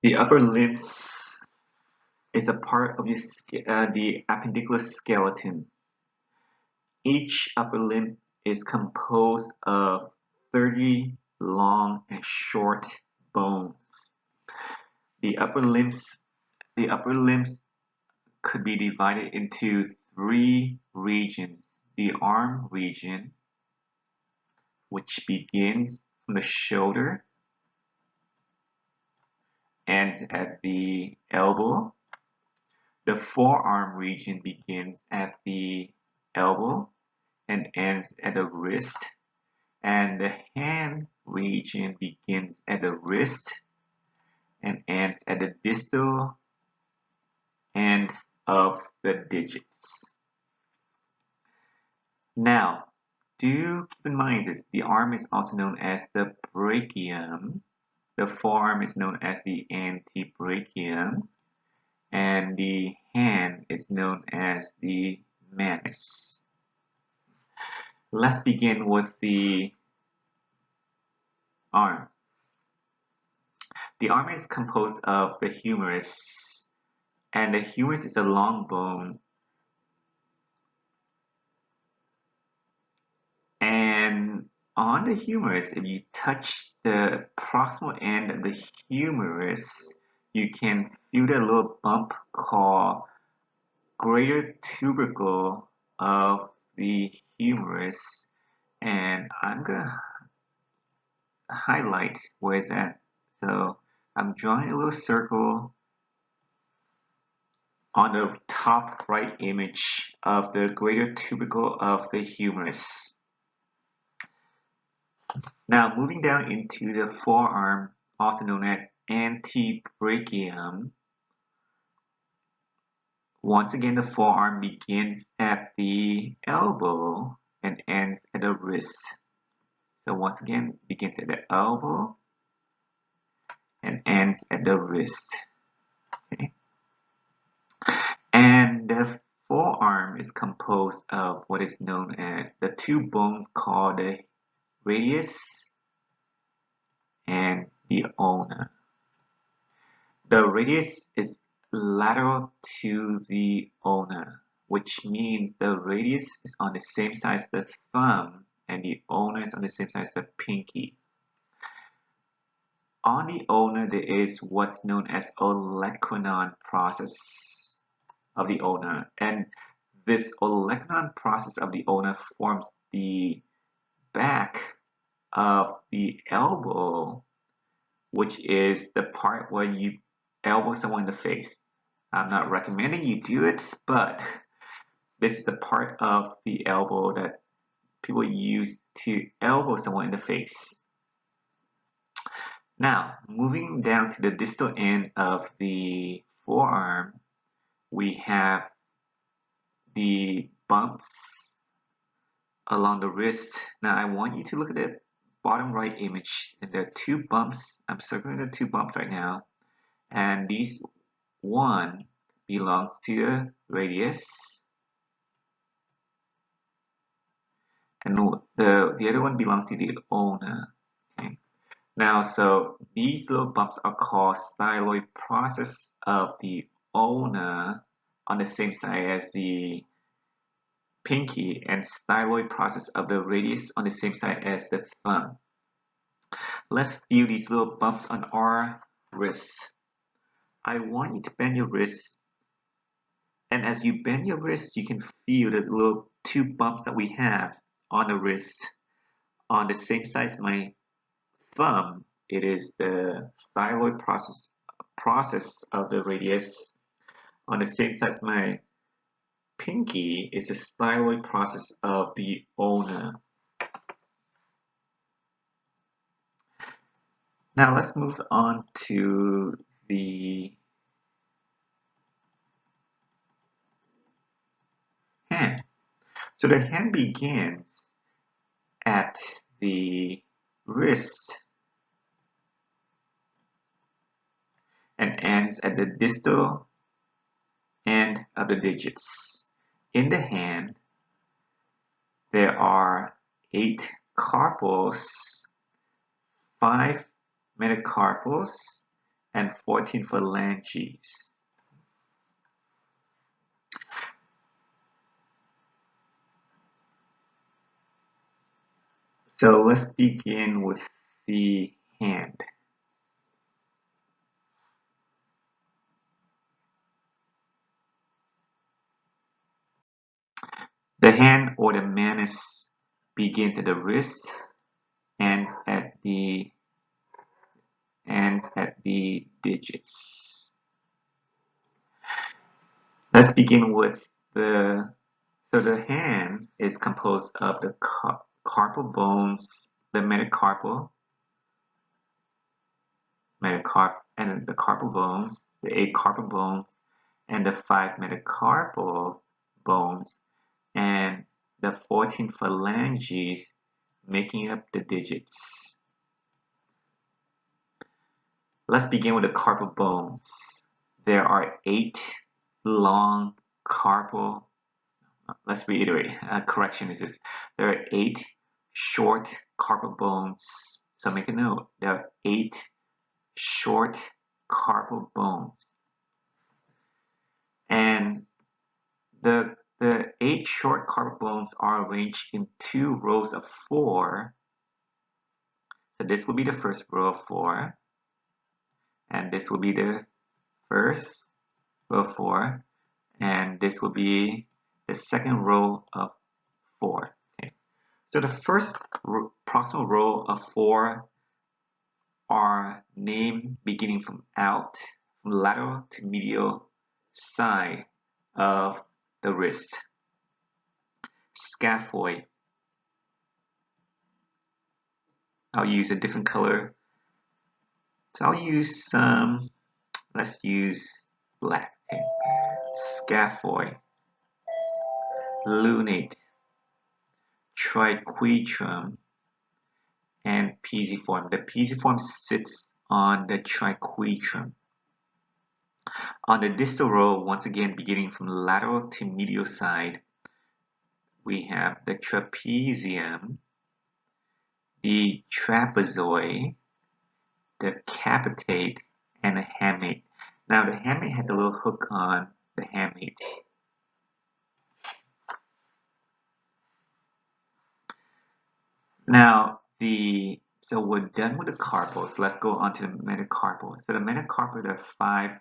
The upper limbs is a part of the appendicular skeleton. Each upper limb is composed of 30 long and short bones. The upper limbs, the upper limbs could be divided into three regions. The arm region, which begins from the shoulder, ends at the elbow. The forearm region begins at the elbow and ends at the wrist. And the hand region begins at the wrist and ends at the distal end of the digits. Now, do keep in mind this, the arm is also known as the brachium, the forearm is known as the antebrachium, and the hand is known as the manus. Let's begin with the arm. The arm is composed of the humerus, and the humerus is a long bone, and on the humerus, if you touch the proximal end of the humerus, you can feel that little bump called greater tubercle of the humerus, and I'm gonna highlight where is that. So I'm drawing a little circle on the top right image of the greater tubercle of the humerus. Now moving down into the forearm, also known as antebrachium. Once again, the forearm begins at the elbow and ends at the wrist. So once again, begins at the elbow and ends at the wrist. Okay. And the forearm is composed of what is known as the two bones called the radius and the ulna. The radius is lateral to the ulna, which means the radius is on the same side as the thumb and the ulna is on the same side as the pinky. On the ulna, there is what's known as olecranon process of the ulna, and this olecranon process of the ulna forms the back of the elbow, which is the part where you elbow someone in the face. I'm not recommending you do it, but this is the part of the elbow that people use to elbow someone in the face. Now, moving down to the distal end of the forearm, we have the bumps along the wrist. Now, I want you to look at the bottom right image, and there are two bumps. I'm circling the two bumps right now, and these one belongs to the radius, and the other one belongs to the ulna. Okay. Now, so these little bumps are called styloid process of the ulna on the same side as the pinky, and styloid process of the radius on the same side as the thumb. Let's view these little bumps on our wrists. I want you to bend your wrist, and as you bend your wrist, you can feel the little two bumps that we have on the wrist. On the same side as my thumb, it is the styloid process of the radius. On the same side as my pinky is the styloid process of the ulna. Now let's move on to the hand. So the hand begins at the wrist and ends at the distal end of the digits. In the hand, there are 8 carpals, 5 metacarpals, and 14 phalanges. So let's begin with the hand. The hand or the manus begins at the wrist and at the digits. Let's begin with the hand is composed of the carpal bones, the metacarpal, and the carpal bones, the 8 carpal bones, and the 5 metacarpal bones, and the 14 phalanges making up the digits. Let's begin with the carpal bones. There are 8 long carpal. Let's reiterate. Correction is this. There are 8 short carpal bones. So make a note. There are 8 short carpal bones. And the 8 short carpal bones are arranged in 2 rows of 4. So this will be the first row of 4. And this will be the first row of 4. And this will be the second row of 4. Okay. So the first proximal row of 4 are named beginning from lateral to medial side of the wrist. Scaphoid. I'll use a different color. So I'll use let's use black. Okay. Scaphoid, lunate, triquetrum, and pisiform. The pisiform sits on the triquetrum. On the distal row, once again beginning from lateral to medial side, we have the trapezium, the trapezoid, the capitate, and the hamate. Now the hamate has a little hook on the hamate. Now so we're done with the carpals. Let's go on to the metacarpals. So the metacarpal, there are 5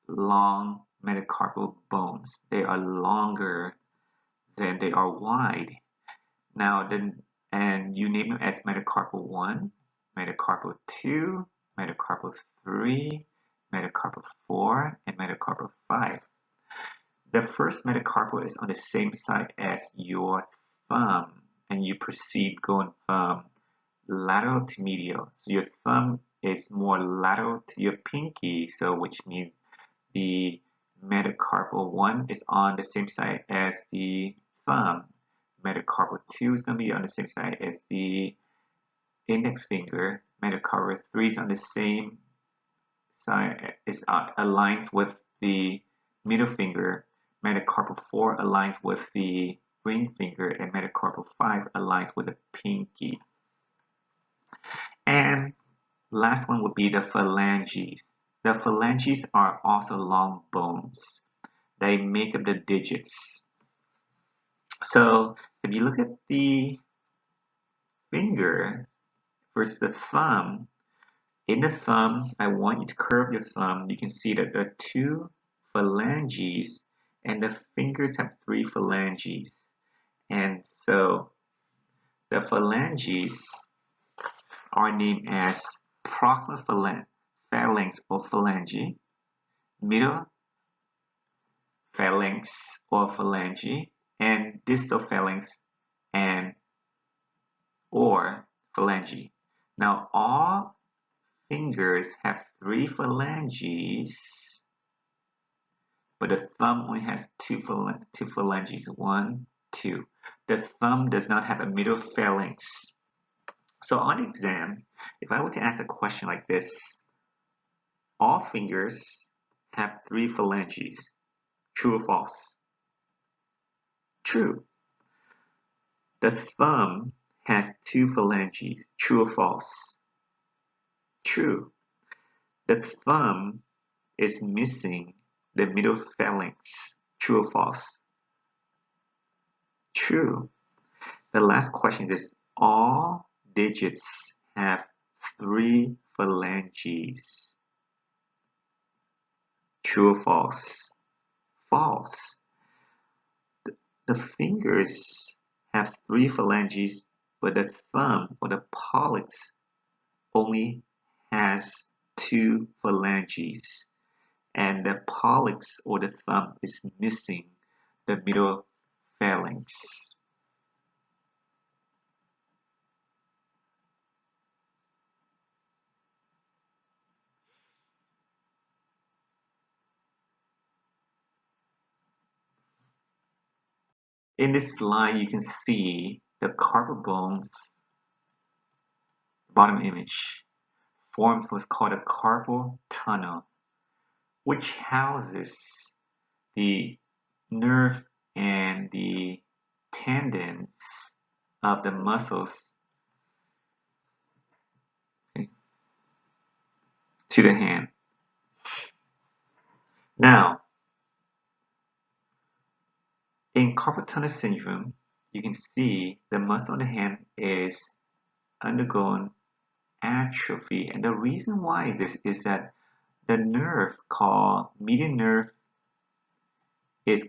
long metacarpal bones. They are longer than they are wide. Now and you name them as metacarpal 1, metacarpal 2, metacarpal 3, metacarpal 4, and metacarpal 5. The first metacarpal is on the same side as your thumb, and you proceed going from lateral to medial. So your thumb is more lateral to your pinky, so which means the metacarpal 1 is on the same side as the thumb. Metacarpal 2 is going to be on the same side as the index finger. Metacarpal 3 is on the same side, aligns with the middle finger. Metacarpal 4 aligns with the ring finger, and metacarpal 5 aligns with the pinky. And last one would be the phalanges. The phalanges are also long bones. They make up the digits. So if you look at the finger versus the thumb, in the thumb, I want you to curve your thumb. You can see that there are 2 phalanges, and the fingers have 3 phalanges. And so the phalanges are named as proximal phalanx or phalange, middle phalanx or phalange, and distal phalanx and or phalange. Now all fingers have 3 phalanges, but the thumb only has 2 phalanges. 1, 2. The thumb does not have a middle phalanx. So on the exam, if I were to ask a question like this, all fingers have 3 phalanges. True or false? True. The thumb has 2 phalanges. True or false? True. The thumb is missing the middle phalanx. True or false? True. The last question is all digits have 3 phalanges. True or false? False. The fingers have 3 phalanges, but the thumb or the pollex only has 2 phalanges, and the pollex or the thumb is missing the middle phalanx. In this slide, you can see the carpal bones, bottom image, forms what's called a carpal tunnel, which houses the nerve and the tendons of the muscles to the hand. Now, in carpal tunnel syndrome, you can see the muscle on the hand is undergoing atrophy, and the reason why is this is that the nerve called median nerve is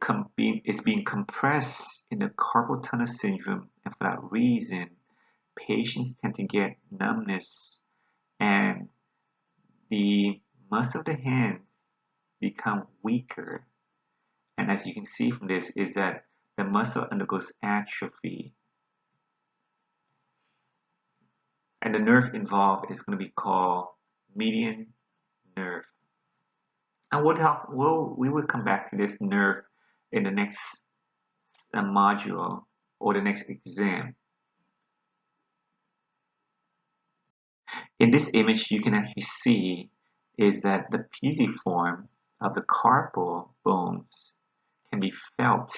being compressed in the carpal tunnel syndrome, and for that reason, patients tend to get numbness and the muscle of the hands become weaker. And as you can see from this is that the muscle undergoes atrophy. And the nerve involved is going to be called median nerve. And we will come back to this nerve in the next module or the next exam. In this image, you can actually see is that the pisiform of the carpal bones can be felt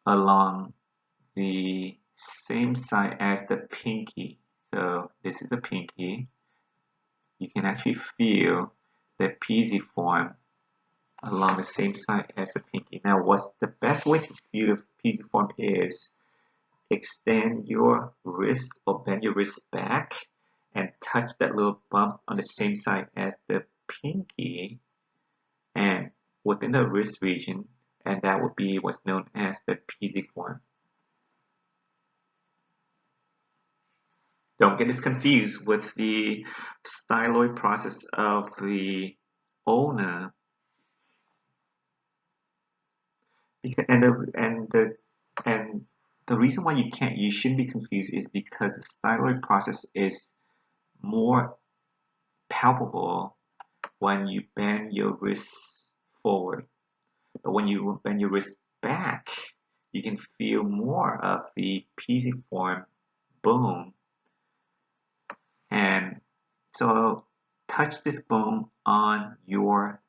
along the same side as the pinky. So this is the pinky. You can actually feel the pisiform along the same side as the pinky. Now, what's the best way to feel the pisiform is extend your wrist or bend your wrist back and touch that little bump on the same side as the pinky and within the wrist region, and that would be what's known as the pisiform. Don't get this confused with the styloid process of the ulna. And the reason why you shouldn't be confused is because the styloid process is more palpable when you bend your wrists forward. But when you bend your wrist back, you can feel more of the pisiform bone. And so touch this bone on your